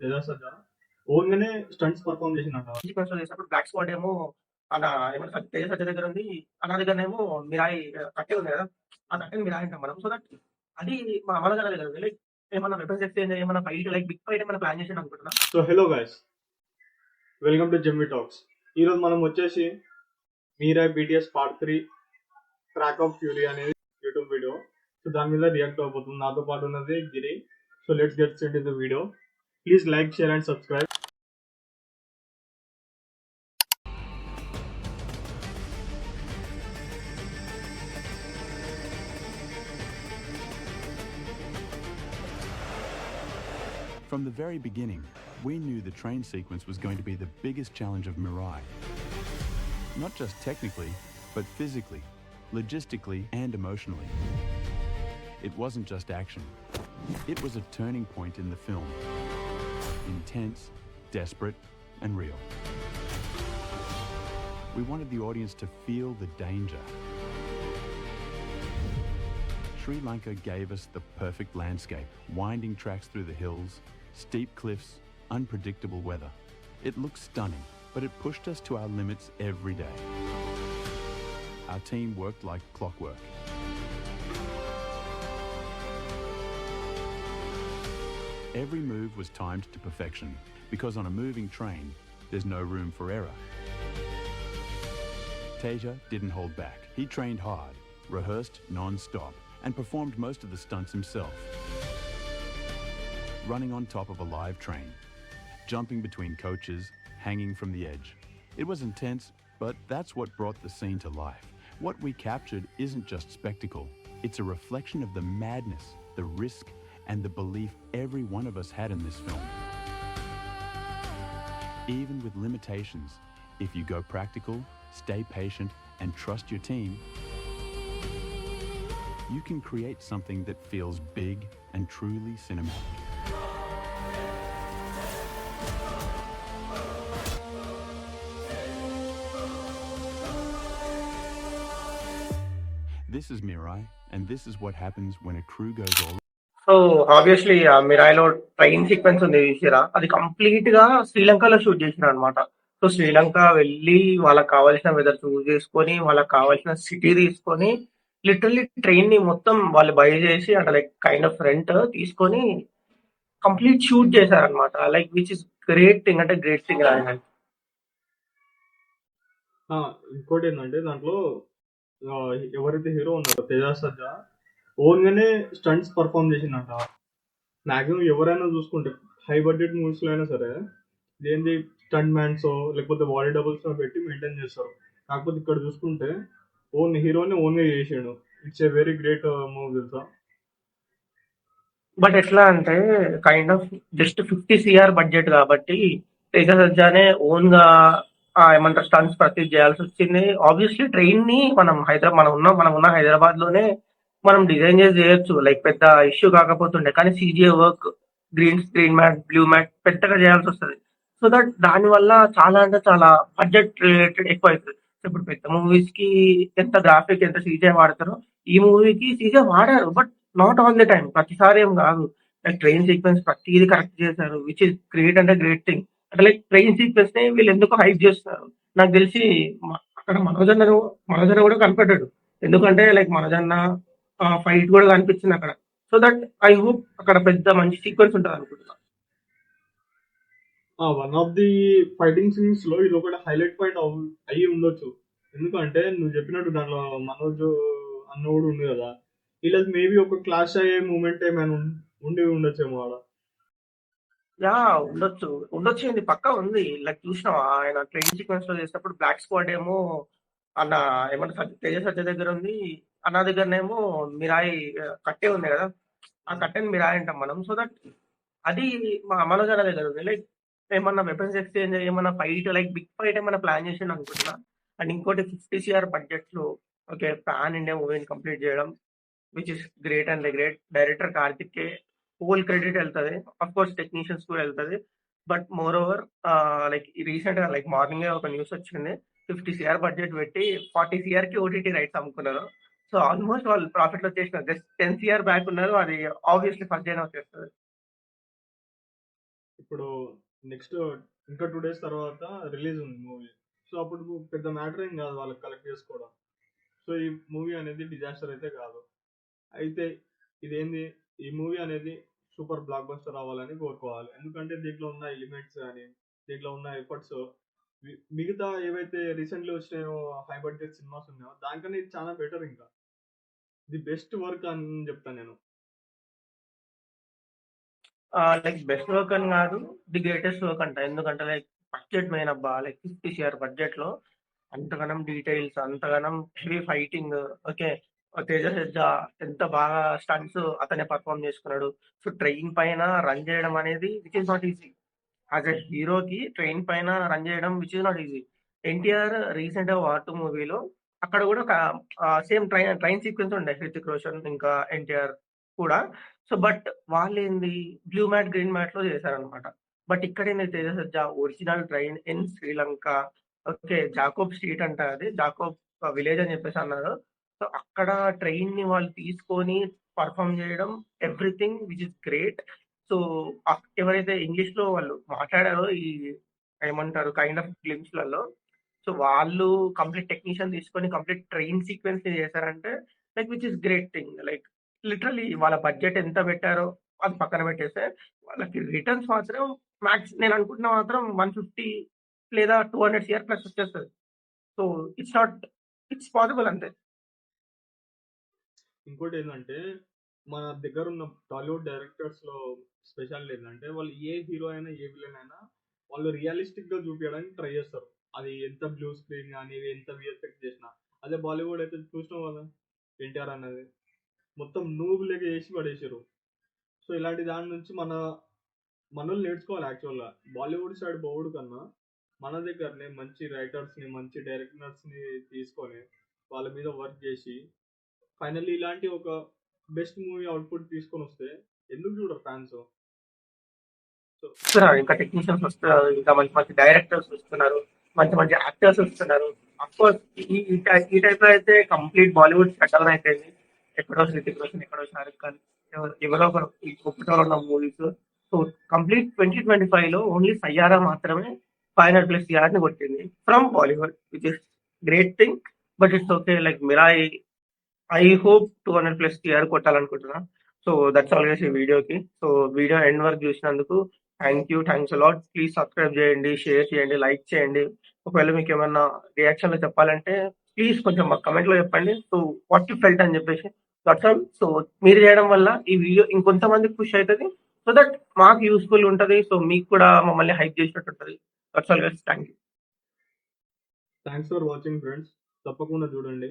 తేజ సజ్జా ఓన్గానే stunts perform చేసిందంట. Sequence చేసినప్పుడు black spot ఏమో అలా ఏమంటారు తేజ సజ్జ దగ్గర ఉంది. అన్న దగ్గరనేమో మిరాయి కట్టే ఉంది కదా! ఆ కట్టెని మిరాయి అంటాం మనం. సో దట్ అది మా అమల గారి దగ్గర ఉంది. లైక్ ఏమన్నా వెపన్స్ ఎక్స్చేంజ్ ఏమన్నా ఫైట్ లైక్ బిగ్ ఫైట్ ఏమన్నా ప్లాన్ చేసిండు అనుకుంటున్నా. So hello guys, welcome to జెమ్మి టాక్స్. ఈరోజు మనం వచ్చేసి Mirai BTS part 3 track of fury అనేది యూట్యూబ్ వీడియో. సో దాని మీద రియాక్ట్ అవబోతుంది. నాతో పాటు ఉన్నది Giri. So let's get into the video. Please like, share and subscribe. From the very beginning, we knew the train sequence was going to be the biggest challenge of Mirai. Not just technically, but physically, logistically, and emotionally. It wasn't just action. It was a turning point in the film. Intense, desperate, and real. We wanted the audience to feel the danger. Sri Lanka gave us the perfect landscape, winding tracks through the hills, steep cliffs, unpredictable weather. It looked stunning, but it pushed us to our limits every day. Our team worked like clockwork. Every move was timed to perfection, because on a moving train, there's no room for error. Teja didn't hold back. He trained hard, rehearsed non-stop, and performed most of the stunts himself. Running on top of a live train, jumping between coaches, hanging from the edge. It was intense, but that's what brought the scene to life. What we captured isn't just spectacle. It's a reflection of the madness, the risk, and the belief every one of us had in this film. Even with limitations, if you go practical, stay patient, and trust your team, you can create something that feels big and truly cinematic. This is Mirai, and this is what happens when a crew goes all. So obviously మిరాయిలో train sequence ఉంది చూసిరా, అది complete గా శ్రీలంకలో shoot చేసిన అనమాట. So Sri Lanka వెళ్ళి వాళ్ళకి కావాల్సిన వెదర్ చూస్ చేసుకొని వాళ్ళకి కావాల్సిన సిటీ తీసుకొని లిటరల్లీ ట్రైన్ ని మొత్తం వాళ్ళు బై చేసి అంటే లైక్ కైండ్ ఆఫ్ రెంట్ తీసుకొని కంప్లీట్ షూట్ చేశారనమాట. Like which is great thing, అంటే గ్రేట్ థింగ్ రాయండి. ఇంకోటి ఏంటంటే దాంట్లో ఎవరైతే హీరో ఉన్నారో తేజ సజ్జా ఓన్గానే స్టంట్స్ పర్ఫామ్ చేసిందంట. మ్యాక్సిమం ఎవరైనా చూసుకుంటే హై బడ్జెట్ మూవీస్లో అయినా సరే దేని స్టంట్ మ్యాన్స్ లేకపోతే బాడీ డబుల్స్ పెట్టి మెయింటైన్ చేస్తారు. కాకపోతే ఇక్కడ చూసుకుంటే ఓన్ హీరోని ఓన్గా చేసాడు. It's a very great movie తెలుసా. బట్ ఎట్లా అంటే kind of just 50 CR budget కాబట్టి తేజ సజ్జానే ఓన్ గా ఏమంటారు స్టంట్స్ ప్రతి చేయాల్సి వచ్చింది. ఆబ్వియస్లీ ట్రైన్ ని మనం మనం ఉన్న హైదరాబాద్ లోనే మనం డిజైన్ చేసి చేయొచ్చు, లైక్ పెద్ద ఇష్యూ కాకపోతుండే. కానీ CGI work, green matte, blue matte పెద్దగా చేయాల్సి వస్తుంది. సో దట్ దాని వల్ల చాలా అంటే చాలా బడ్జెట్ రిలేటెడ్ ఎక్కువ అవుతుంది. ఇప్పుడు పెద్ద మూవీస్ కి ఎంత గ్రాఫిక్ ఎంత CGI వాడతారో ఈ మూవీకి CGI వాడారు, but not all the time, ప్రతిసారి ఏం కాదు. లైక్ ట్రైన్ సీక్వెన్స్ ప్రతిదీ కరెక్ట్ చేశారు, విచ్ ఇస్ గ్రేట్ అంటే గ్రేట్ థింగ్. అంటే లైక్ ట్రైన్ సీక్వెన్స్ ని వీళ్ళు ఎందుకు హైప్ చేస్తున్నారు నాకు తెలిసి. అక్కడ మనోజన్న కూడా కనపడ్డాడు, ఎందుకంటే లైక్ మనోజన్న ఫైట్ కూడా కనిపించింది అక్కడ. సో దట్ ఐ హోప్ అక్కడ పెద్ద మంచి సీక్వెన్స్ ఉంటుంది అనుకుంటున్నా. One of the fighting scenes లో ఇది ఒకటి హైలైట్ పాయింట్ అయ్యి ఉండొచ్చు. ఎందుకంటే నువ్వు చెప్పినట్టు దాంట్లో మనోజ్ అన్న కూడా ఉంది కదా, వీళ్ళకి మేబీ ఒక క్లాష్ అయ్యే మూమెంట్ ఏమైనా ఉండి ఉండొచ్చేమో ఆడ. యా ఉండొచ్చు ఇది పక్కా ఉంది. లైక్ చూసినావా ఆయన ట్రైన్ సీక్వెన్స్ లో చేసినప్పుడు బ్లాక్ స్క్వాడ్ ఏమో అన్న ఏమంటారు తేజ సజ్జ దగ్గర ఉంది, అన్న దగ్గరనేమో మిరాయి కట్టే ఉంది కదా, ఆ కట్టెని మిరాయి అంటాం మనం. సో దట్ అది మా మనోజ్ అన్న దగ్గర ఉంది. లైక్ ఏమన్నా వెపన్స్ ఎక్స్చేంజ్ ఏమన్నా ఫైట్ లైక్ బిగ్ ఫైట్ ఏమన్నా ప్లాన్ చేసిండు అనుకుంటున్నా. అండ్ ఇంకోటి 50 CR బడ్జెట్ లో ఓకే పాన్ ఇండియా మూవీని కంప్లీట్ చేయడం, which is great and great. Director Karthik K whole credit వెళ్తుంది, అఫ్ కోర్స్ టెక్నీషియన్స్ కూడా వెళ్తుంది. But more over like recent గా లైక్ మార్నింగ్ ఒక న్యూస్ వచ్చింది, 50 CR బడ్జెట్ పెట్టి 40 CR కి OTT రైట్స్ అమ్ముకున్నారు. సో ఆల్మోస్ట్ వాళ్ళు ప్రాఫిట్ లో వచ్చేసిన జస్ట్ 10 CR బ్యాక్ ఉన్నారు. అది ఆబ్వియస్లీ ఫస్ట్ డే వచ్చేస్తుంది. ఇప్పుడు నెక్స్ట్ ఇంకా 2 డేస్ తర్వాత రిలీజ్ ఉంది మూవీ. సో అప్పుడు పెద్ద మ్యాటర్ ఏం కాదు వాళ్ళకి కలెక్ట్ చేసుకోవడం. సో ఈ మూవీ అనేది డిజాస్టర్ అయితే కాదు. అయితే ఇదేంది, ఈ మూవీ అనేది సూపర్ బ్లాక్ బస్టర్ అవ్వాలని కోరుకోవాలి. ఎందుకంటే దీంట్లో ఉన్న ఎలిమెంట్స్ కానీ, దీంట్లో ఉన్న ఎఫర్ట్స్ మిగతా ఏవైతే రీసెంట్లీ వచ్చినాయో హై బడ్జెట్ సినిమాస్ ఉన్నాయో దానికన్నా ఇది చాలా బెటర్. ఇంకా ది బెస్ట్ వర్క్ అని చెప్తాను నేను. లైక్ బెస్ట్ వర్క్ అని కాదు, ది గ్రేటెస్ట్ వర్క్ అంట. ఎందుకంటే లైక్ బడ్జెట్ మెయిన్ అబ్బా, లైక్ 50 CR బడ్జెట్ లో అంతగానం డీటెయిల్స్, అంతగానం హెవీ ఫైటింగ్. ఓకే, తేజ సజ్జా ఎంత బాగా స్టంట్స్ అతనే పర్ఫామ్ చేసుకున్నాడు. సో ట్రైన్ పైన రన్ చేయడం అనేది which is not easy. As a హీరోకి ట్రైన్ పైన రన్ చేయడం which is not easy. NTR recent గా వార్ 2 మూవీలో అక్కడ కూడా సేమ్ ట్రైన్ సీక్వెన్స్ ఉండే, హృతిక్ రోషన్ ఇంకా ఎన్టీఆర్ కూడా. సో బట్ వాళ్ళు ఏంది బ్లూ మ్యాట్ గ్రీన్ మ్యాట్ లో చేశారనమాట. బట్ ఇక్కడ ఏంది Teja Sajja original train in Sri Lanka. Okay, Jacob street అంట, అది జాకోబ్ విలేజ్ అని చెప్పేసి అన్నారు. సో అక్కడ ట్రైన్ ని వాళ్ళు తీసుకొని పర్ఫామ్ చేయడం, everything which is great. So ఎవరైతే ఇంగ్లీష్ లో వాళ్ళు మాట్లాడారో ఈ ఏమంటారు కైండ్ ఆఫ్ ఫిలిమ్స్ లలో, సో వాళ్ళు కంప్లీట్ టెక్నీషియన్ తీసుకొని కంప్లీట్ ట్రైన్ సీక్వెన్స్ ని చేశారంటే like which is great thing. Like literally వాళ్ళ బడ్జెట్ ఎంత పెట్టారో అది పక్కన పెట్టేస్తే వాళ్ళకి రిటర్న్స్ మాత్రం మ్యాక్స్ నేను అనుకుంటున్నా మాత్రం 150 లేదా 200 CR ప్లస్ వచ్చేస్తుంది. సో ఇట్స్ పాసిబుల్ అంతే. ఇంకోటి ఏంటంటే మన దగ్గర ఉన్న టాలీవుడ్ డైరెక్టర్స్ లో స్పెషాలిటీ ఏంటంటే వాళ్ళు ఏ హీరో అయినా ఏ విలన్ అయినా వాళ్ళు రియలిస్టిక్ గా చూపించడానికి ట్రై చేస్తారు. అది ఎంత బ్లూ స్క్రీన్ కానీ ఎంత విఎఫ్ఎక్స్ చేసినా. అదే బాలీవుడ్ అయితే చూసినాం కదా, ఎన్టీఆర్ అనేది మొత్తం నూబు లెక్క చేసి పడేసారు. సో ఇలాంటి దాని నుంచి మనల్ని నేర్చుకోవాలి. యాక్చువల్గా బాలీవుడ్ సైడ్ పోవుడు కన్నా మన దగ్గరనే మంచి రైటర్స్ని, మంచి డైరెక్టర్స్ని తీసుకొని వాళ్ళ మీద వర్క్ చేసి ఫైనల్లీ ఇలాంటి ఒక బెస్ట్ మూవీ అవుట్పుట్ తీసుకొని వస్తే ఎందుకు చూడరు ఫ్యాన్స్. సో వస్తున్నారు, ఇంకా టెక్నీషియన్స్ వస్తున్నారు, ఇంకా మంచి మంచి డైరెక్టర్స్ వస్తున్నారు, మంచి మంచి యాక్టర్స్ వస్తున్నారు. అఫ్కోర్స్ ఈ టైప్ లో అయితే కంప్లీట్ బాలీవుడ్ సెటిల్ అయిపోయింది. ఎక్కడో హృతిక్ రోషన్, ఎక్కడో షారుఖ్ ఖాన్, ఎవరో ఒకరు ఈ ఒక్కటో ఉన్న మూవీస్. సో కంప్లీట్ 2025 లో ఓన్లీ సయ్యారా మాత్రమే 500+ CR ని కొట్టింది from Bollywood, which is great thing. But it's okay, like Mirai I hope 200+ CR కొట్టాలనుకుంటున్నా. సో దట్స్ ఆల్వేస్ ఈ వీడియోకి. సో వీడియో ఎండ్ వరకు చూసినందుకు థ్యాంక్స్ అలాట్. ప్లీజ్ సబ్స్క్రైబ్ చేయండి, షేర్ చేయండి, లైక్ చేయండి. ఒకవేళ మీకు ఏమన్నా రియాక్షన్ లో చెప్పాలంటే ప్లీజ్ కొంచెం మా కమెంట్ లో చెప్పండి. సో వాట్ యు ఫెల్ట్ అని చెప్పేసి దట్స్ ఆల్. సో మీరు చేయడం వల్ల ఈ వీడియో ఇంకొంతమందికి పుష్ అవుతుంది, సో దట్ మాకు యూస్ఫుల్ ఉంటుంది. సో మీకు కూడా మమ్మల్ని హైప్ చేసినట్టు ఉంటుంది. That's always. Thank you. Thanks for watching friends. తప్పకుండా చూడండి.